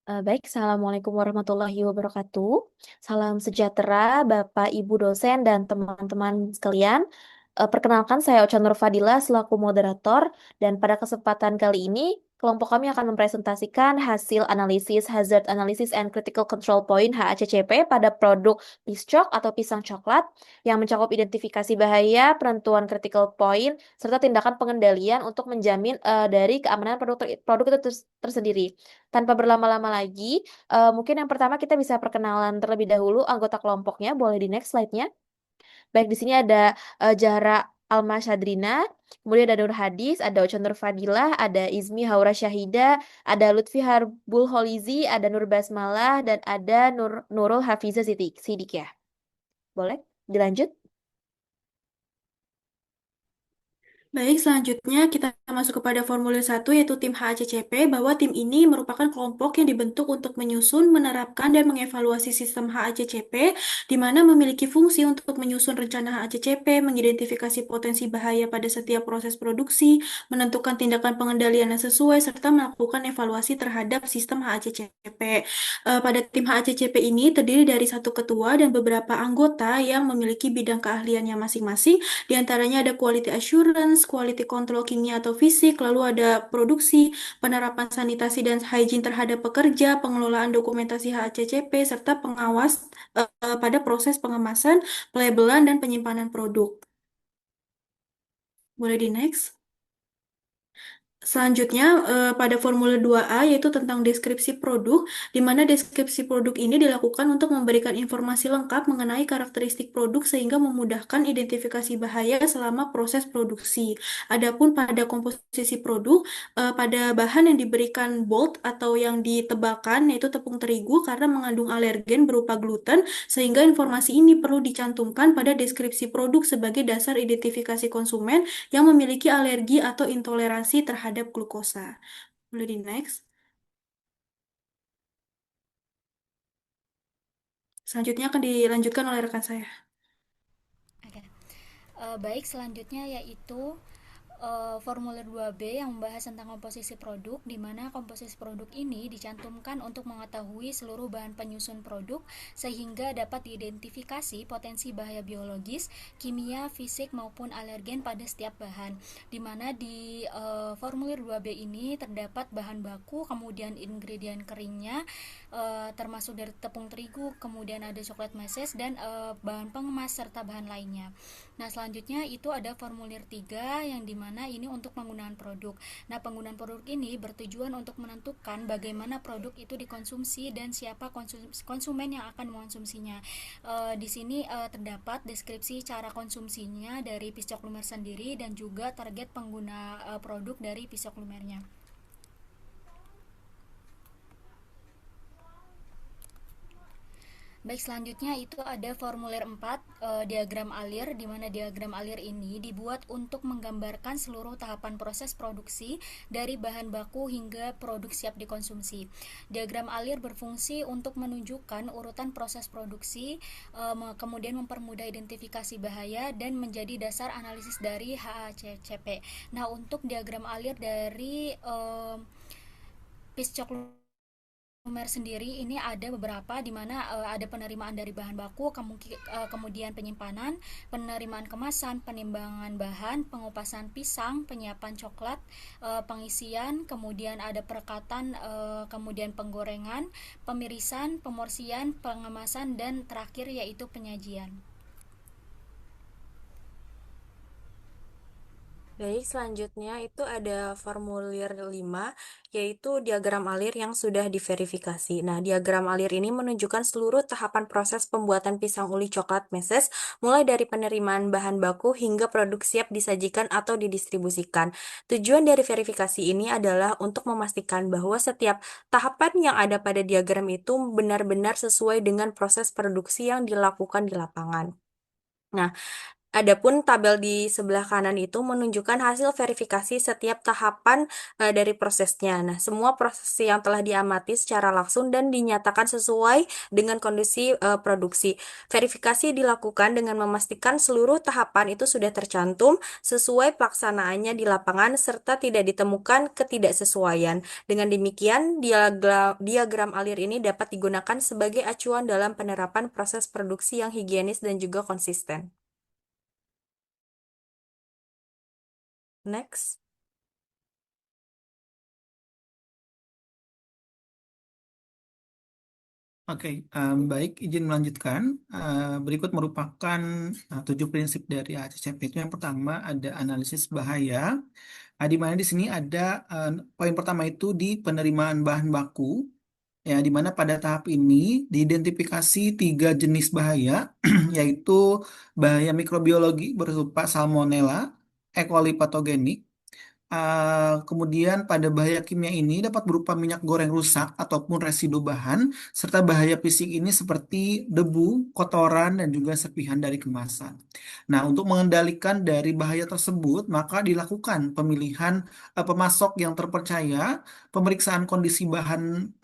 Baik, Assalamualaikum warahmatullahi wabarakatuh. Salam sejahtera, Bapak, Ibu dosen, dan teman-teman sekalian. Perkenalkan, saya Ocha Nur Fadila selaku moderator, dan pada kesempatan kali ini, kelompok kami akan mempresentasikan hasil analisis Hazard Analysis and Critical Control Point (HACCP) pada produk Piscok atau pisang coklat yang mencakup identifikasi bahaya, penentuan critical point, serta tindakan pengendalian untuk menjamin dari keamanan produk itu tersendiri. Tanpa berlama-lama lagi, mungkin yang pertama kita bisa perkenalan terlebih dahulu anggota kelompoknya. Boleh di next slide-nya. Baik, di sini ada Zahra Alma Syadrina, kemudian ada Nur Hadis, ada Ocha Nur Fadilah, ada Izmi Haura Syahida, ada Lutfi Harbul Holizi, ada Nur Basmalah, dan ada Nurul Hafiza Sidik ya. Boleh dilanjut? Baik, selanjutnya kita masuk kepada formulir satu yaitu tim HACCP, bahwa tim ini merupakan kelompok yang dibentuk untuk menyusun, menerapkan, dan mengevaluasi sistem HACCP, di mana memiliki fungsi untuk menyusun rencana HACCP, mengidentifikasi potensi bahaya pada setiap proses produksi, menentukan tindakan pengendalian yang sesuai, serta melakukan evaluasi terhadap sistem HACCP. Pada tim HACCP ini terdiri dari satu ketua dan beberapa anggota yang memiliki bidang keahliannya masing-masing. Di antaranya ada quality assurance, quality control kimia atau fisik, lalu ada produksi, penerapan sanitasi dan hygiene terhadap pekerja, pengelolaan dokumentasi HACCP, serta pengawas pada proses pengemasan, pelabelan, dan penyimpanan produk. Boleh di next? Selanjutnya, pada formulir 2A yaitu tentang deskripsi produk, di mana deskripsi produk ini dilakukan untuk memberikan informasi lengkap mengenai karakteristik produk sehingga memudahkan identifikasi bahaya selama proses produksi. Adapun pada komposisi produk, pada bahan yang diberikan bold atau yang ditebalkan yaitu tepung terigu karena mengandung alergen berupa gluten, sehingga informasi ini perlu dicantumkan pada deskripsi produk sebagai dasar identifikasi konsumen yang memiliki alergi atau intoleransi terhadap glukosa. Boleh di next. Selanjutnya akan dilanjutkan oleh rekan saya. Oke. Baik, selanjutnya yaitu formulir 2B yang membahas tentang komposisi produk, di mana komposisi produk ini dicantumkan untuk mengetahui seluruh bahan penyusun produk sehingga dapat diidentifikasi potensi bahaya biologis, kimia, fisik maupun alergen pada setiap bahan. Di mana di formulir 2B ini terdapat bahan baku, kemudian ingredient keringnya, termasuk dari tepung terigu, kemudian ada coklat meses dan bahan pengemas serta bahan lainnya. Nah, selanjutnya itu ada formulir 3 yang dimana ini untuk penggunaan produk. Nah, penggunaan produk ini bertujuan untuk menentukan bagaimana produk itu dikonsumsi dan siapa konsumen yang akan mengonsumsinya. Di sini terdapat deskripsi cara konsumsinya dari Piscok Lumer sendiri dan juga target pengguna produk dari Piscok Lumernya. Baik, selanjutnya itu ada formulir 4, diagram alir, di mana diagram alir ini dibuat untuk menggambarkan seluruh tahapan proses produksi dari bahan baku hingga produk siap dikonsumsi. Diagram alir berfungsi untuk menunjukkan urutan proses produksi, kemudian mempermudah identifikasi bahaya dan menjadi dasar analisis dari HACCP. Nah, untuk diagram alir dari Piscok Lumer sendiri ini ada beberapa di mana ada penerimaan dari bahan baku, kemudian penyimpanan, penerimaan kemasan, penimbangan bahan, pengupasan pisang, penyiapan coklat, pengisian, kemudian ada perekatan, kemudian penggorengan, pemirisan, pemorsian, pengemasan, dan terakhir yaitu penyajian. Baik, selanjutnya itu ada formulir 5, yaitu diagram alir yang sudah diverifikasi. Nah, diagram alir ini menunjukkan seluruh tahapan proses pembuatan pisang uli coklat meses, mulai dari penerimaan bahan baku hingga produk siap disajikan atau didistribusikan. Tujuan dari verifikasi ini adalah untuk memastikan bahwa setiap tahapan yang ada pada diagram itu benar-benar sesuai dengan proses produksi yang dilakukan di lapangan. Nah, Adapun tabel di sebelah kanan itu menunjukkan hasil verifikasi setiap tahapan dari prosesnya. Nah, semua proses yang telah diamati secara langsung dan dinyatakan sesuai dengan kondisi produksi. Verifikasi dilakukan dengan memastikan seluruh tahapan itu sudah tercantum sesuai pelaksanaannya di lapangan serta tidak ditemukan ketidaksesuaian. Dengan demikian, diagram alir ini dapat digunakan sebagai acuan dalam penerapan proses produksi yang higienis dan juga konsisten. Next. Oke, baik, izin melanjutkan. Berikut merupakan 7 prinsip dari ACCP. Itu yang pertama ada analisis bahaya, di mana di sini ada poin pertama itu di penerimaan bahan baku, ya, di mana pada tahap ini diidentifikasi 3 jenis bahaya, yaitu bahaya mikrobiologi berupa Salmonella, E. coli patogenik. Kemudian pada bahaya kimia ini dapat berupa minyak goreng rusak ataupun residu bahan, serta bahaya fisik ini seperti debu, kotoran, dan juga serpihan dari kemasan. Nah, untuk mengendalikan dari bahaya tersebut, maka dilakukan pemilihan pemasok yang terpercaya, pemeriksaan kondisi bahan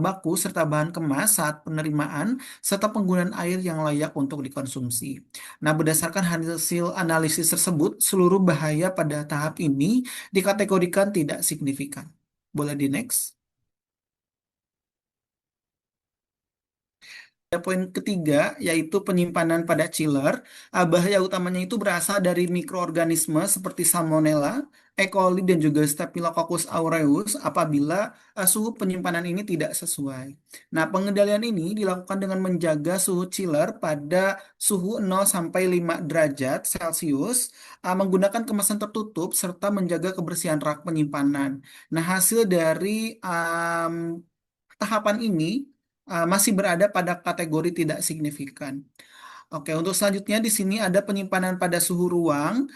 baku serta bahan kemas saat penerimaan, serta penggunaan air yang layak untuk dikonsumsi. Nah, berdasarkan hasil analisis tersebut, seluruh bahaya pada tahap ini dikategorikan tidak signifikan. Boleh di next. Poin ketiga yaitu penyimpanan pada chiller. Bahaya utamanya itu berasal dari mikroorganisme seperti Salmonella, E. coli, dan juga Staphylococcus aureus apabila suhu penyimpanan ini tidak sesuai. Nah, pengendalian ini dilakukan dengan menjaga suhu chiller pada suhu 0 sampai 5 derajat Celcius, menggunakan kemasan tertutup serta menjaga kebersihan rak penyimpanan. Nah, hasil dari tahapan ini masih berada pada kategori tidak signifikan. Oke, untuk selanjutnya di sini ada penyimpanan pada suhu ruang,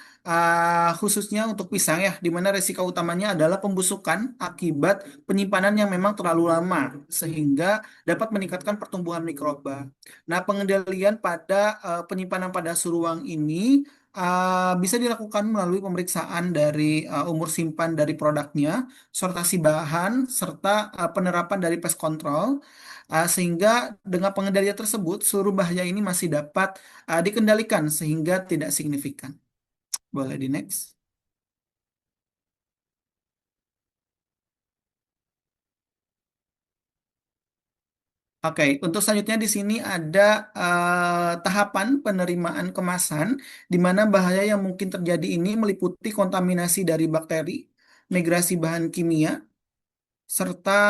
khususnya untuk pisang ya, di mana resiko utamanya adalah pembusukan akibat penyimpanan yang memang terlalu lama, sehingga dapat meningkatkan pertumbuhan mikroba. Nah, pengendalian pada penyimpanan pada suhu ruang ini bisa dilakukan melalui pemeriksaan dari umur simpan dari produknya, sortasi bahan, serta penerapan dari pest control. Sehingga dengan pengendalian tersebut, seluruh bahaya ini masih dapat dikendalikan sehingga tidak signifikan. Boleh di next. Oke, untuk selanjutnya di sini ada tahapan penerimaan kemasan, di mana bahaya yang mungkin terjadi ini meliputi kontaminasi dari bakteri, migrasi bahan kimia, serta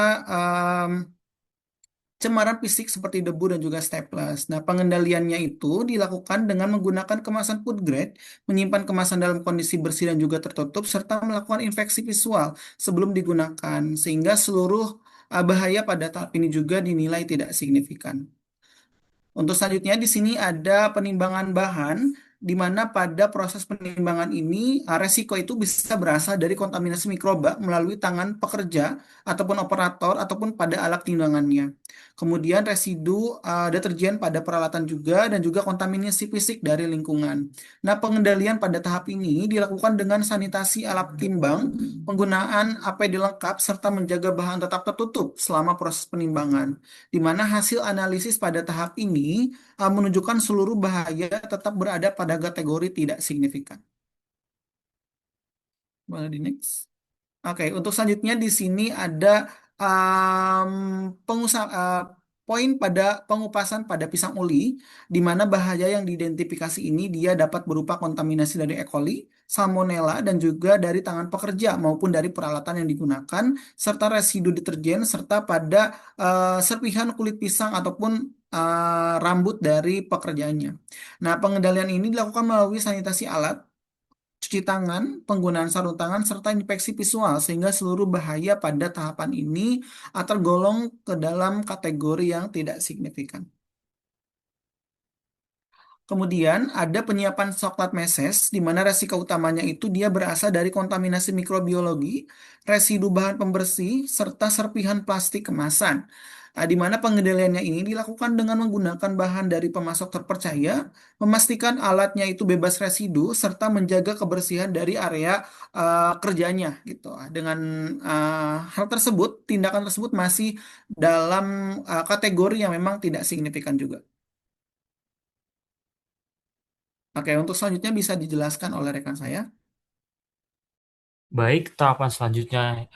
cemaran fisik seperti debu dan juga staples. Nah, pengendaliannya itu dilakukan dengan menggunakan kemasan food grade, menyimpan kemasan dalam kondisi bersih dan juga tertutup, serta melakukan infeksi visual sebelum digunakan, sehingga seluruh bahaya pada tahap ini juga dinilai tidak signifikan. Untuk selanjutnya di sini ada penimbangan bahan, di mana pada proses penimbangan ini resiko itu bisa berasal dari kontaminasi mikroba melalui tangan pekerja ataupun operator ataupun pada alat timbangannya. Kemudian residu deterjen pada peralatan juga dan juga kontaminasi fisik dari lingkungan. Nah, pengendalian pada tahap ini dilakukan dengan sanitasi alat timbang, penggunaan APD lengkap serta menjaga bahan tetap tertutup selama proses penimbangan, di mana hasil analisis pada tahap ini menunjukkan seluruh bahaya tetap berada pada kategori tidak signifikan. Boleh di next. Oke, untuk selanjutnya di sini ada poin pada pengupasan pada pisang uli, di mana bahaya yang diidentifikasi ini dia dapat berupa kontaminasi dari E. coli, Salmonella, dan juga dari tangan pekerja maupun dari peralatan yang digunakan, serta residu deterjen, serta pada serpihan kulit pisang ataupun rambut dari pekerjanya. Nah, pengendalian ini dilakukan melalui sanitasi alat, cuci tangan, penggunaan sarung tangan, serta infeksi visual, sehingga seluruh bahaya pada tahapan ini tergolong ke dalam kategori yang tidak signifikan. Kemudian ada penyiapan soklat meses, di mana resiko utamanya itu dia berasal dari kontaminasi mikrobiologi, residu bahan pembersih, serta serpihan plastik kemasan. di mana pengendaliannya ini dilakukan dengan menggunakan bahan dari pemasok terpercaya, memastikan alatnya itu bebas residu, serta menjaga kebersihan dari area kerjanya gitu. Dengan hal tersebut, tindakan tersebut masih dalam kategori yang memang tidak signifikan juga. Oke, untuk selanjutnya bisa dijelaskan oleh rekan saya. Baik, tahapan selanjutnya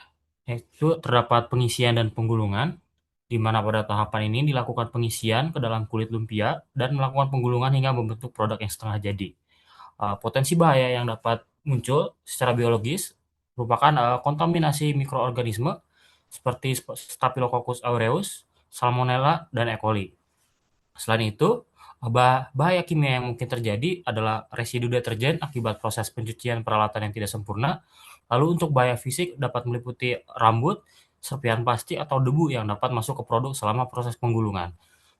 yaitu terdapat pengisian dan penggulungan, di mana pada tahapan ini dilakukan pengisian ke dalam kulit lumpia dan melakukan penggulungan hingga membentuk produk yang setengah jadi. Potensi bahaya yang dapat muncul secara biologis merupakan kontaminasi mikroorganisme seperti Staphylococcus aureus, Salmonella, dan E. coli. Selain itu, bahaya kimia yang mungkin terjadi adalah residu deterjen akibat proses pencucian peralatan yang tidak sempurna. Lalu untuk bahaya fisik dapat meliputi rambut, serpihan plastik, atau debu yang dapat masuk ke produk selama proses penggulungan.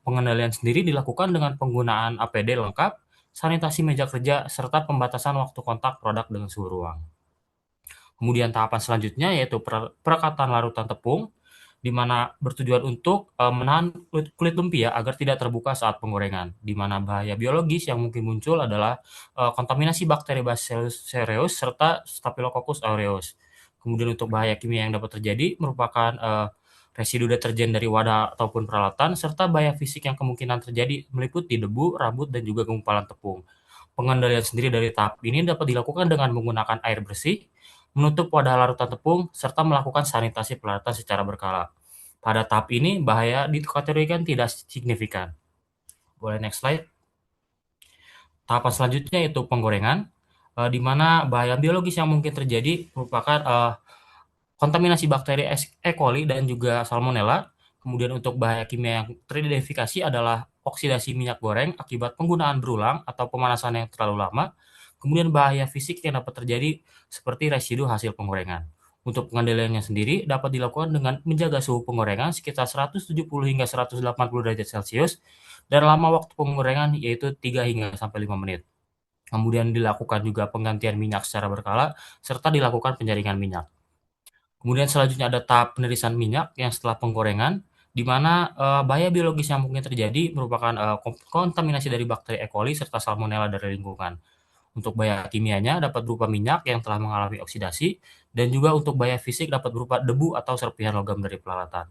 Pengendalian sendiri dilakukan dengan penggunaan APD lengkap, sanitasi meja kerja, serta pembatasan waktu kontak produk dengan suhu ruang. Kemudian tahapan selanjutnya yaitu perekatan larutan tepung, di mana bertujuan untuk menahan kulit lumpia agar tidak terbuka saat penggorengan. Di mana bahaya biologis yang mungkin muncul adalah kontaminasi bakteri Bacillus cereus serta Staphylococcus aureus. Kemudian untuk bahaya kimia yang dapat terjadi merupakan residu deterjen dari wadah ataupun peralatan, serta bahaya fisik yang kemungkinan terjadi meliputi debu, rambut, dan juga gumpalan tepung. Pengendalian sendiri dari tahap ini dapat dilakukan dengan menggunakan air bersih, menutup wadah larutan tepung, serta melakukan sanitasi peralatan secara berkala. Pada tahap ini, bahaya dikategorikan tidak signifikan. Boleh next slide. Tahapan selanjutnya yaitu penggorengan, di mana bahaya biologis yang mungkin terjadi merupakan kontaminasi bakteri E. coli dan juga Salmonella. Kemudian untuk bahaya kimia yang teridentifikasi adalah oksidasi minyak goreng akibat penggunaan berulang atau pemanasan yang terlalu lama. Kemudian bahaya fisik yang dapat terjadi seperti residu hasil penggorengan. Untuk pengendaliannya sendiri dapat dilakukan dengan menjaga suhu penggorengan sekitar 170 hingga 180 derajat Celcius dan lama waktu penggorengan yaitu 3 hingga sampai 5 menit. Kemudian dilakukan juga penggantian minyak secara berkala serta dilakukan penjaringan minyak. Kemudian selanjutnya ada tahap penirisan minyak yang setelah penggorengan, di mana bahaya biologis yang mungkin terjadi merupakan kontaminasi dari bakteri E. coli serta Salmonella dari lingkungan. Untuk bahaya kimianya dapat berupa minyak yang telah mengalami oksidasi, dan juga untuk bahaya fisik dapat berupa debu atau serpihan logam dari peralatan.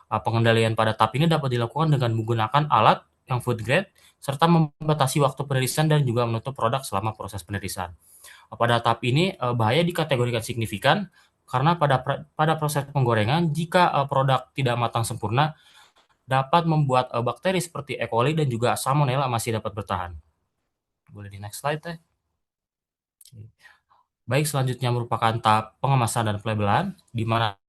Pengendalian pada tahap ini dapat dilakukan dengan menggunakan alat yang food grade, serta membatasi waktu penirisan dan juga menutup produk selama proses penirisan. Pada tahap ini, bahaya dikategorikan signifikan karena pada proses penggorengan, jika produk tidak matang sempurna, dapat membuat bakteri seperti E. coli dan juga Salmonella masih dapat bertahan. Boleh di next slide, Teh. Baik, selanjutnya merupakan tahap pengemasan dan pelabelan, di mana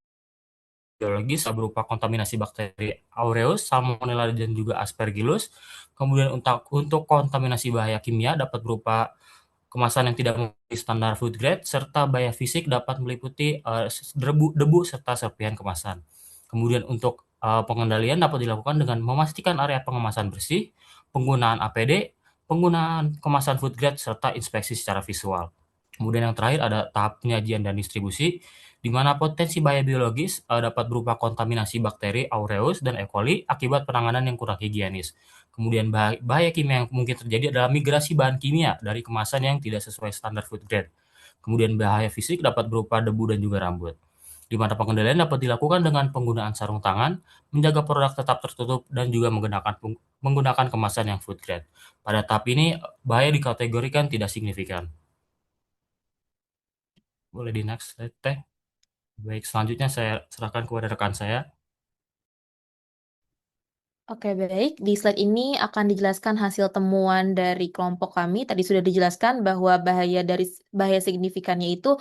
biologis berupa kontaminasi bakteri Aureus, Salmonella, dan juga Aspergillus. Kemudian untuk kontaminasi bahaya kimia dapat berupa kemasan yang tidak memenuhi standar food grade, serta bahaya fisik dapat meliputi debu serta serpihan kemasan. Kemudian untuk pengendalian dapat dilakukan dengan memastikan area pengemasan bersih, penggunaan APD, penggunaan kemasan food grade, serta inspeksi secara visual. Kemudian yang terakhir ada tahap penyajian dan distribusi, di mana potensi bahaya biologis dapat berupa kontaminasi bakteri Aureus dan E. coli akibat penanganan yang kurang higienis. Kemudian bahaya kimia yang mungkin terjadi adalah migrasi bahan kimia dari kemasan yang tidak sesuai standar food grade. Kemudian bahaya fisik dapat berupa debu dan juga rambut. Di mana pengendalian dapat dilakukan dengan penggunaan sarung tangan, menjaga produk tetap tertutup, dan juga menggunakan kemasan yang food grade. Pada tahap ini, bahaya dikategorikan tidak signifikan. Boleh di next slide, Teh. Baik, selanjutnya saya serahkan kepada rekan saya. Oke, baik. Di slide ini akan dijelaskan hasil temuan dari kelompok kami. Tadi sudah dijelaskan bahwa bahaya signifikannya itu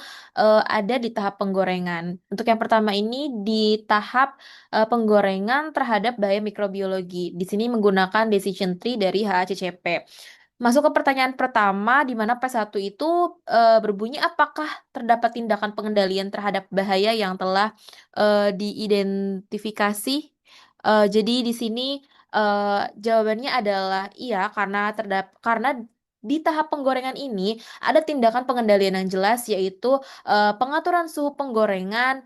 ada di tahap penggorengan. Untuk yang pertama ini di tahap penggorengan terhadap bahaya mikrobiologi. Di sini menggunakan decision tree dari HACCP. Masuk ke pertanyaan pertama, di mana P1 itu berbunyi apakah terdapat tindakan pengendalian terhadap bahaya yang telah diidentifikasi. Jadi di sini jawabannya adalah iya karena di tahap penggorengan ini ada tindakan pengendalian yang jelas yaitu pengaturan suhu penggorengan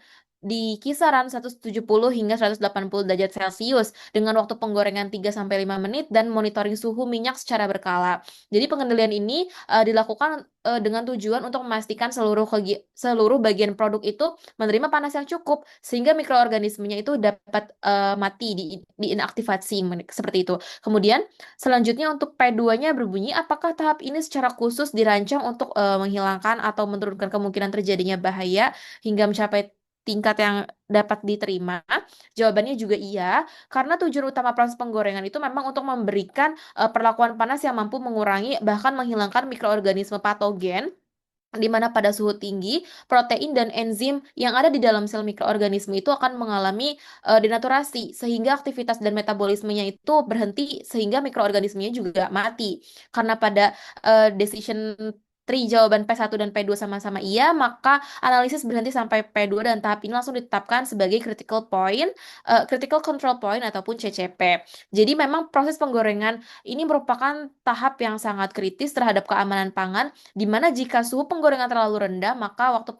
di kisaran 170 hingga 180 derajat Celcius dengan waktu penggorengan 3 sampai 5 menit dan monitoring suhu minyak secara berkala. Jadi pengendalian ini dilakukan dengan tujuan untuk memastikan seluruh bagian produk itu menerima panas yang cukup sehingga mikroorganismenya itu dapat mati diinaktivasi seperti itu. Kemudian selanjutnya untuk P2-nya berbunyi apakah tahap ini secara khusus dirancang untuk menghilangkan atau menurunkan kemungkinan terjadinya bahaya hingga mencapai tingkat yang dapat diterima? Jawabannya juga iya, karena tujuan utama proses penggorengan itu memang untuk memberikan perlakuan panas yang mampu mengurangi bahkan menghilangkan mikroorganisme patogen di mana pada suhu tinggi, protein dan enzim yang ada di dalam sel mikroorganisme itu akan mengalami denaturasi, sehingga aktivitas dan metabolismenya itu berhenti, sehingga mikroorganismenya juga mati. Karena pada decision tree jawaban P1 dan P2 sama-sama iya, maka analisis berhenti sampai P2 dan tahap ini langsung ditetapkan sebagai critical control point ataupun CCP. Jadi memang proses penggorengan ini merupakan tahap yang sangat kritis terhadap keamanan pangan di mana jika suhu penggorengan terlalu rendah, maka waktu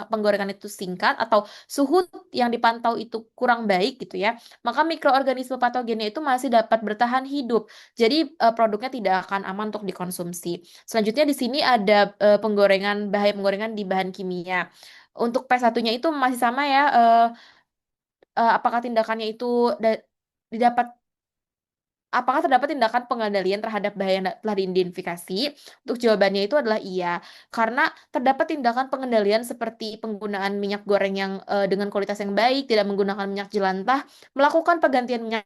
penggorengan itu singkat atau suhu yang dipantau itu kurang baik gitu ya, maka mikroorganisme patogennya itu masih dapat bertahan hidup. Jadi produknya tidak akan aman untuk dikonsumsi. Selanjutnya di sini ada bahaya penggorengan di bahan kimia. Untuk P1-nya itu masih sama ya, apakah tindakannya itu didapat apakah terdapat tindakan pengendalian terhadap bahaya yang telah diidentifikasi? Untuk jawabannya itu adalah iya, karena terdapat tindakan pengendalian seperti penggunaan minyak goreng yang dengan kualitas yang baik, tidak menggunakan minyak jelantah, melakukan pergantian minyak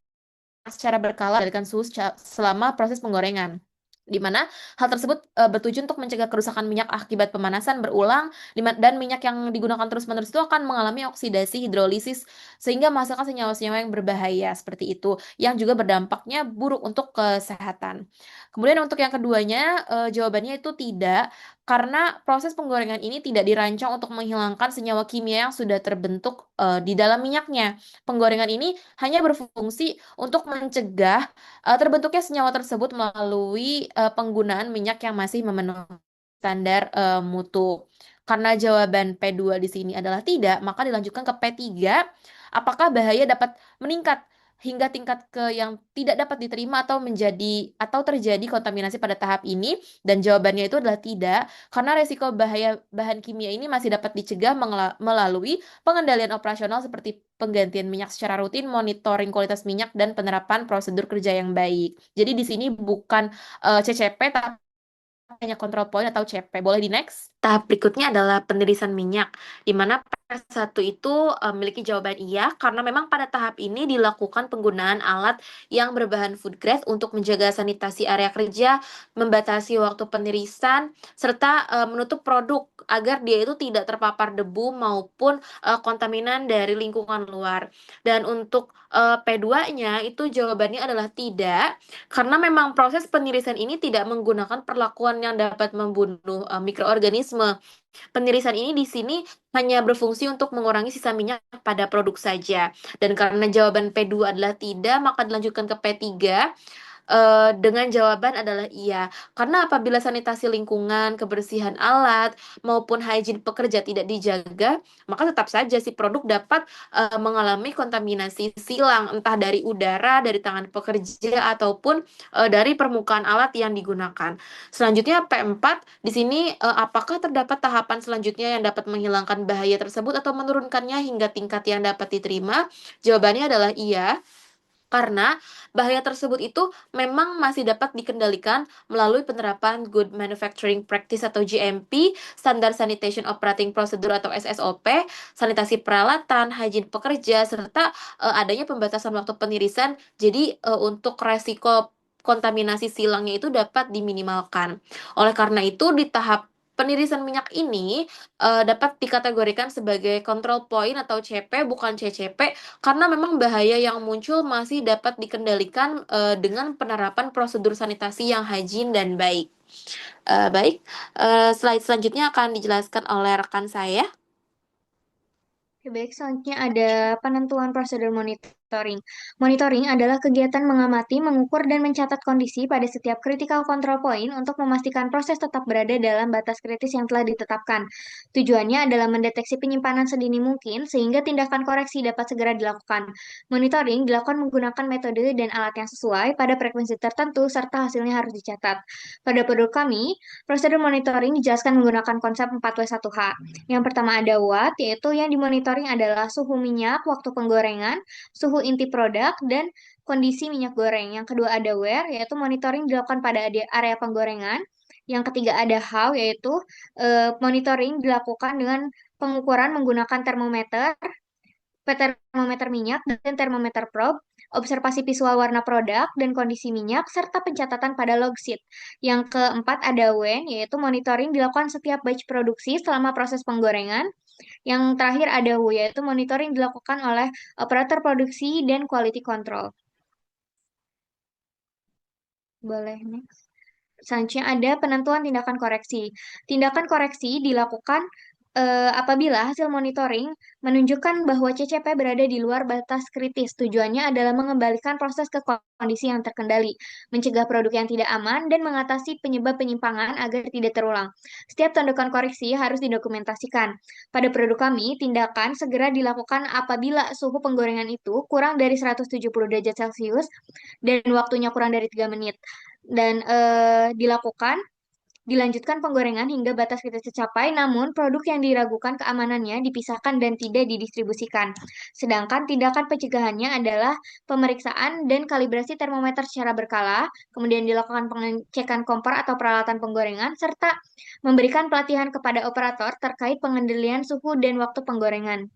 secara berkala dan suhu selama proses penggorengan. Di mana hal tersebut bertujuan untuk mencegah kerusakan minyak akibat pemanasan berulang dan minyak yang digunakan terus-menerus itu akan mengalami oksidasi hidrolisis sehingga menghasilkan senyawa-senyawa yang berbahaya seperti itu yang juga berdampaknya buruk untuk kesehatan. Kemudian untuk yang keduanya jawabannya itu tidak, karena proses penggorengan ini tidak dirancang untuk menghilangkan senyawa kimia yang sudah terbentuk di dalam minyaknya. Penggorengan ini hanya berfungsi untuk mencegah terbentuknya senyawa tersebut melalui penggunaan minyak yang masih memenuhi standar mutu. Karena jawaban P2 di sini adalah tidak, maka dilanjutkan ke P3. Apakah bahaya dapat meningkat hingga tingkat yang tidak dapat diterima atau terjadi kontaminasi pada tahap ini? Dan jawabannya itu adalah tidak, karena resiko bahaya bahan kimia ini masih dapat dicegah melalui pengendalian operasional seperti penggantian minyak secara rutin, monitoring kualitas minyak, dan penerapan prosedur kerja yang baik. Jadi di sini bukan CCP, tapi hanya control point atau CP. Boleh di next? Tahap berikutnya adalah penirisan minyak, di mana P1 itu memiliki jawaban iya, karena memang pada tahap ini dilakukan penggunaan alat yang berbahan food grade untuk menjaga sanitasi area kerja, membatasi waktu penirisan, serta menutup produk agar dia itu tidak terpapar debu maupun kontaminan dari lingkungan luar. Dan untuk P2-nya itu jawabannya adalah tidak, karena memang proses penirisan ini tidak menggunakan perlakuan yang dapat membunuh mikroorganisme. Penirisan ini di sini hanya berfungsi untuk mengurangi sisa minyak pada produk saja. Dan karena jawaban P2 adalah tidak, maka dilanjutkan ke P3 dengan jawaban adalah iya. Karena apabila sanitasi lingkungan, kebersihan alat, maupun hygiene pekerja tidak dijaga, maka tetap saja si produk dapat mengalami kontaminasi silang, entah dari udara, dari tangan pekerja, ataupun dari permukaan alat yang digunakan. Selanjutnya P4, di sini apakah terdapat tahapan selanjutnya yang dapat menghilangkan bahaya tersebut atau menurunkannya hingga tingkat yang dapat diterima? Jawabannya adalah iya, karena bahaya tersebut itu memang masih dapat dikendalikan melalui penerapan Good Manufacturing Practice atau GMP, Standard Sanitation Operating Procedure atau SSOP, sanitasi peralatan, hygiene pekerja, serta adanya pembatasan waktu penirisan. Jadi untuk resiko kontaminasi silangnya itu dapat diminimalkan. Oleh karena itu di tahap penirisan minyak ini dapat dikategorikan sebagai control point atau CP bukan CCP, karena memang bahaya yang muncul masih dapat dikendalikan dengan penerapan prosedur sanitasi yang hygiene dan baik. Baik, slide selanjutnya akan dijelaskan oleh rekan saya. Oke, baik, selanjutnya ada penentuan prosedur monitoring monitoring. Monitoring adalah kegiatan mengamati, mengukur, dan mencatat kondisi pada setiap critical control point untuk memastikan proses tetap berada dalam batas kritis yang telah ditetapkan. Tujuannya adalah mendeteksi penyimpanan sedini mungkin sehingga tindakan koreksi dapat segera dilakukan. Monitoring dilakukan menggunakan metode dan alat yang sesuai pada frekuensi tertentu serta hasilnya harus dicatat. Pada produk kami, prosedur monitoring dijelaskan menggunakan konsep 4W1H. Yang pertama ada watt, yaitu yang dimonitoring adalah suhu minyak waktu penggorengan, suhu inti produk, dan kondisi minyak goreng. Yang kedua ada where, yaitu monitoring dilakukan pada area penggorengan. Yang ketiga ada how, yaitu monitoring dilakukan dengan pengukuran menggunakan termometer minyak dan termometer probe, observasi visual warna produk dan kondisi minyak, serta pencatatan pada log sheet. Yang keempat ada when, yaitu monitoring dilakukan setiap batch produksi selama proses penggorengan. Yang terakhir ada who, yaitu monitoring dilakukan oleh operator produksi dan quality control. Boleh, next. Selanjutnya ada penentuan tindakan koreksi. Tindakan koreksi dilakukan apabila hasil monitoring menunjukkan bahwa CCP berada di luar batas kritis. Tujuannya adalah mengembalikan proses ke kondisi yang terkendali, mencegah produk yang tidak aman, dan mengatasi penyebab penyimpangan agar tidak terulang. Setiap tindakan koreksi harus didokumentasikan. Pada produk kami, tindakan segera dilakukan apabila suhu penggorengan itu kurang dari 170 derajat Celcius dan waktunya kurang dari 3 menit. Dan dilanjutkan penggorengan hingga batas kritis tercapai, namun produk yang diragukan keamanannya dipisahkan dan tidak didistribusikan. Sedangkan tindakan pencegahannya adalah pemeriksaan dan kalibrasi termometer secara berkala, kemudian dilakukan pengecekan kompor atau peralatan penggorengan, serta memberikan pelatihan kepada operator terkait pengendalian suhu dan waktu penggorengan.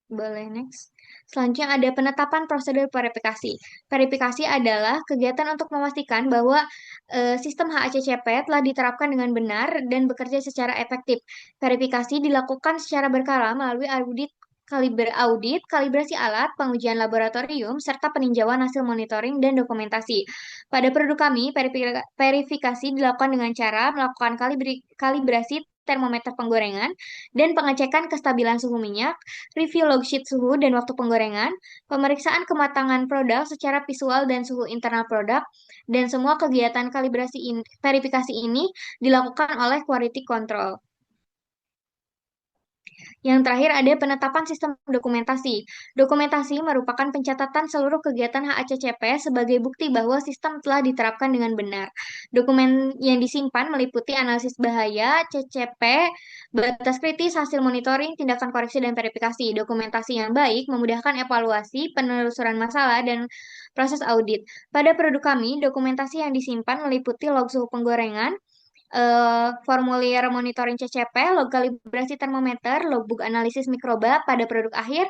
Boleh, next. Selanjutnya ada penetapan prosedur verifikasi. Verifikasi adalah kegiatan untuk memastikan bahwa sistem HACCP telah diterapkan dengan benar dan bekerja secara efektif. Verifikasi dilakukan secara berkala melalui audit, kalibrasi alat, pengujian laboratorium, serta peninjauan hasil monitoring dan dokumentasi. Pada produk kami, verifikasi dilakukan dengan cara melakukan kalibrasi termometer penggorengan dan pengecekan kestabilan suhu minyak, review log sheet suhu dan waktu penggorengan, pemeriksaan kematangan produk secara visual dan suhu internal produk, dan semua kegiatan verifikasi ini dilakukan oleh quality control. Yang terakhir ada penetapan sistem dokumentasi. Dokumentasi merupakan pencatatan seluruh kegiatan HACCP sebagai bukti bahwa sistem telah diterapkan dengan benar. Dokumen yang disimpan meliputi analisis bahaya, CCP, batas kritis, hasil monitoring, tindakan koreksi, dan verifikasi. Dokumentasi yang baik memudahkan evaluasi, penelusuran masalah, dan proses audit. Pada produk kami, dokumentasi yang disimpan meliputi log suhu penggorengan, formulir monitoring CCP, log kalibrasi termometer, logbook analisis mikroba pada produk akhir,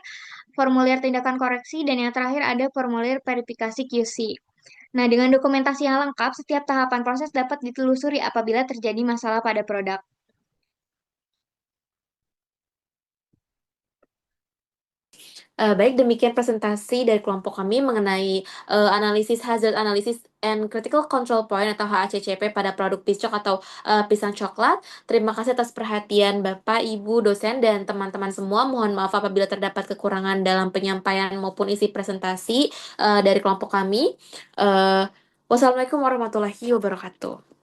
formulir tindakan koreksi, dan yang terakhir ada formulir verifikasi QC. Nah, dengan dokumentasi yang lengkap, setiap tahapan proses dapat ditelusuri apabila terjadi masalah pada produk. Baik, demikian presentasi dari kelompok kami mengenai analisis hazard analysis and critical control point atau HACCP pada produk piscok atau pisang coklat. Terima kasih atas perhatian Bapak, Ibu, dosen, dan teman-teman semua. Mohon maaf apabila terdapat kekurangan dalam penyampaian maupun isi presentasi dari kelompok kami. Wassalamualaikum warahmatullahi wabarakatuh.